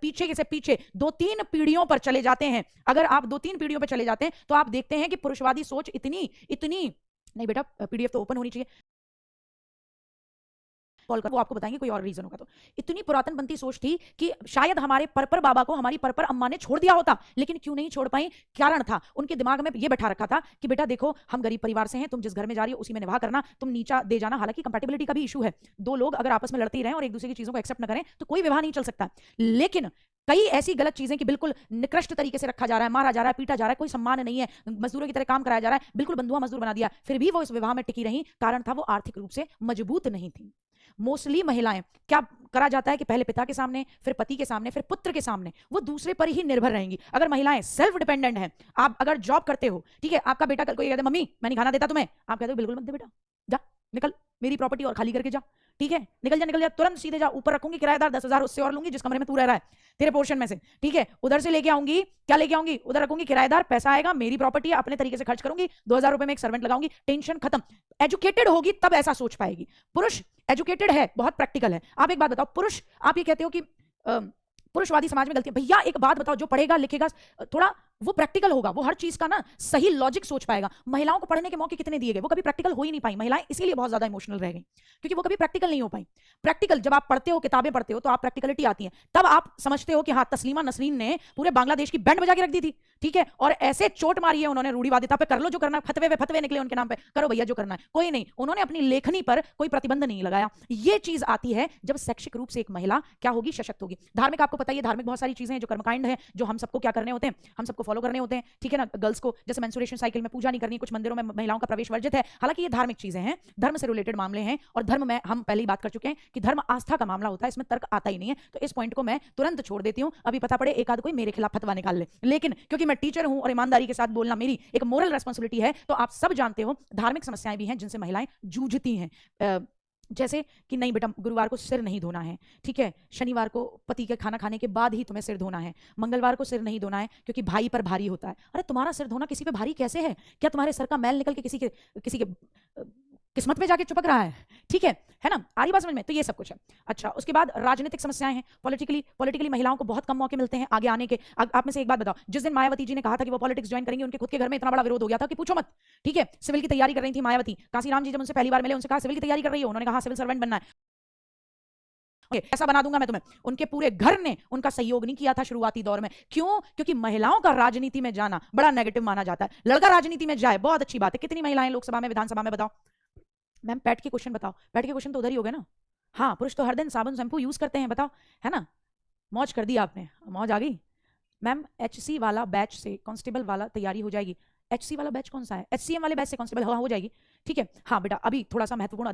पीछे से पीछे 2-3 पीढ़ियों पर चले जाते हैं, अगर आप 2-3 पीढ़ियों पर चले जाते हैं तो आप देखते हैं कि पुरुषवादी सोच इतनी नहीं बेटा पीडीएफ तो ओपन होनी चाहिए, कॉल कर वो आपको बताएंगे कोई और रीजन होगा। तो इतनी पुरातन बनती सोच थी कि शायद हमारे परपर बाबा को हमारी परपर अम्मा ने छोड़ दिया होता, लेकिन क्यों नहीं छोड़ पाई, कारण था उनके दिमाग में ये बैठा रखा था कि बेटा देखो हम गरीब परिवार से हैं, तुम जिस घर में जा रही हो उसी में निवाह करना, तुम नीचा दे जाना। हालांकि कंपैटिबिलिटी का भी इशू है, दो लोग अगर आपस में लड़ते ही रहें और एक दूसरे की चीजों को एक्सेप्ट न करें तो कोई विवाह नहीं चल सकता। लेकिन कई ऐसी गलत चीजें कि बिल्कुल निकृष्ट तरीके से रखा जा रहा है, मारा जा रहा है, पीटा जा रहा है, कोई सम्मान नहीं है, मजदूरों की तरह काम कराया जा रहा है, बिल्कुल बंधुआ मजदूर बना दिया, फिर भी वो इस विवाह में टिकी रही। कारण था वो आर्थिक रूप से मजबूत नहीं थी। मोस्टली महिलाएं क्या करा जाता है कि पहले पिता के सामने, फिर पति के सामने, फिर पुत्र के सामने वो दूसरे पर ही निर्भर रहेंगी। अगर महिलाएं सेल्फ डिपेंडेंट हैं, आप अगर जॉब करते हो, ठीक है, आपका बेटा कल को ये कहता है मम्मी मैं नहीं खाना देता तुम्हें, आप कहते हो बिल्कुल मत दे बेटा, जा निकल मेरी प्रॉपर्टी और खाली करके जा, ठीक है, निकल जा तुरंत सीधे जा, ऊपर रखूंगी किराएदार 10,000 उससे और लूंगी जिस कमरे में तू रह रहा है तेरे पोर्शन में से, ठीक है, उधर से लेके आऊंगी, क्या लेके आऊंगी, उधर रखूंगी किराएदार, पैसा आएगा, मेरी प्रॉपर्टी है, अपने तरीके से खर्च करूंगी, 2,000 रुपए में एक सर्वेंट लगाऊंगी, टेंशन खत्म। एजुकेटेड होगी तब ऐसा सोच पाएगी। पुरुष एजुकेटेड है, बहुत प्रैक्टिकल है। आप एक बात बताओ, पुरुष आप ये कहते हो कि पुरुषवादी समाज में गलती है, भैया एक बात बताओ, जो पढ़ेगा लिखेगा थोड़ा वो प्रैक्टिकल होगा, वो हर चीज का ना सही लॉजिक सोच पाएगा। महिलाओं को पढ़ने के मौके कितने दिए गए, वो कभी प्रैक्टिकल हो ही नहीं पाई, महिलाएं इसीलिए बहुत ज्यादा इमोशनल रह गई क्योंकि वो कभी प्रैक्टिकल नहीं हो पाई। प्रैक्टिकल जब आप पढ़ते हो, किताबें पढ़ते हो तो आप प्रैक्टिकलिटी आती है, तब आप समझते हो कि हाँ तस्लीमा नसरीन ने पूरे बांग्लादेश की बैंड बजा के रख दी थी, ठीक है, और ऐसे चोट मारी है उन्होंने रूढ़िवादिता पे, कर लो जो करना है, फतवे वे फतवे निकले उनके नाम पे, करो भैया जो करना है, कोई नहीं, उन्होंने अपनी लेखनी पर कोई प्रतिबंध नहीं लगाया। ये चीज आती है जब शैक्षिक रूप से एक महिला क्या होगी, सशक्त होगी। धार्मिक आपको पता ही है, धार्मिक बहुत सारी चीजें हैं जो कर्मकांड है, जो हम सबको क्या करने होते हैं, हम सबको फॉलो करने होते हैं, ठीक है ना। गर्ल्स को जैसे मेंस्ट्रुएशन साइकिल में पूजा नहीं करनी, कुछ मंदिरों में महिलाओं का प्रवेश वर्जित है, हालांकि ये धार्मिक चीजें हैं, धर्म से रिलेटेड मामले हैं, और धर्म में हम पहले ही बात कर चुके हैं कि धर्म आस्था का मामला होता है, इसमें तर्क आता ही नहीं है, तो इस पॉइंट को मैं तुरंत छोड़ देती हूं। अभी पता पड़े एक आध कोई मेरे खिलाफ फतवा निकाल ले, लेकिन क्योंकि मैं टीचर हूं और ईमानदारी के साथ बोलना मेरी एक मोरल रेस्पॉन्सिबिलिटी है, तो आप सब जानते हो धार्मिक समस्याएं भी हैं जिनसे महिलाएं जूझती हैं। जैसे कि नहीं बेटा गुरुवार को सिर नहीं धोना है, ठीक है, शनिवार को पति के खाना खाने के बाद ही तुम्हें सिर धोना है, मंगलवार को सिर नहीं धोना है क्योंकि भाई पर भारी होता है। अरे तुम्हारा सिर धोना किसी पे भारी कैसे है? क्या तुम्हारे सर का मैल निकल के किसी के किस्मत में जाके चिपक रहा है? ठीक है ना, आ रही बात समझ में? तो ये सब कुछ है। अच्छा, उसके बाद राजनीतिक समस्याएं हैं, पॉलिटिकली महिलाओं को बहुत कम मौके मिलते हैं आगे आने के। आप में से एक बात बताओ, जिस दिन मायावती जी ने कहा था कि वो पॉलिटिक्स ज्वाइन करेंगी, उनके खुद के घर में इतना बड़ा विरोध हो गया था कि पूछो मत, ठीक है। सिविल की तैयारी कर रही थी मायावती, कांसीराम जी जब उनसे पहली बार मिले, उनसे कहा सिविल की तैयारी कर रही हो, उन्होंने कहा सिविल सर्वेंट बनना है, ऐसा बना दूंगा मैं तुम्हें। उनके पूरे घर ने उनका सहयोग नहीं किया था शुरुआती दौर में। क्यों? क्योंकि महिलाओं का राजनीति में जाना बड़ा नेगेटिव माना जाता है। लड़का राजनीति में जाए बहुत अच्छी बात है। कितनी महिलाएं लोकसभा में, विधानसभा में, बताओ मैम, पैट के क्वेश्चन बताओ, पैट के क्वेश्चन तो उधर ही हो गए ना। हाँ, पुरुष तो हर दिन साबुन शैम्पू यूज करते हैं, बताओ, है ना। मौज कर दी आपने, मौज आ गई मैम। एचसी वाला बैच से कांस्टेबल वाला तैयारी हो जाएगी। एचसी वाला बैच कौन सा है? एचसीएम वाले बैच से कांस्टेबल हो जाएगी, ठीक है। हाँ बेटा, अभी थोड़ा सा महत्वपूर्ण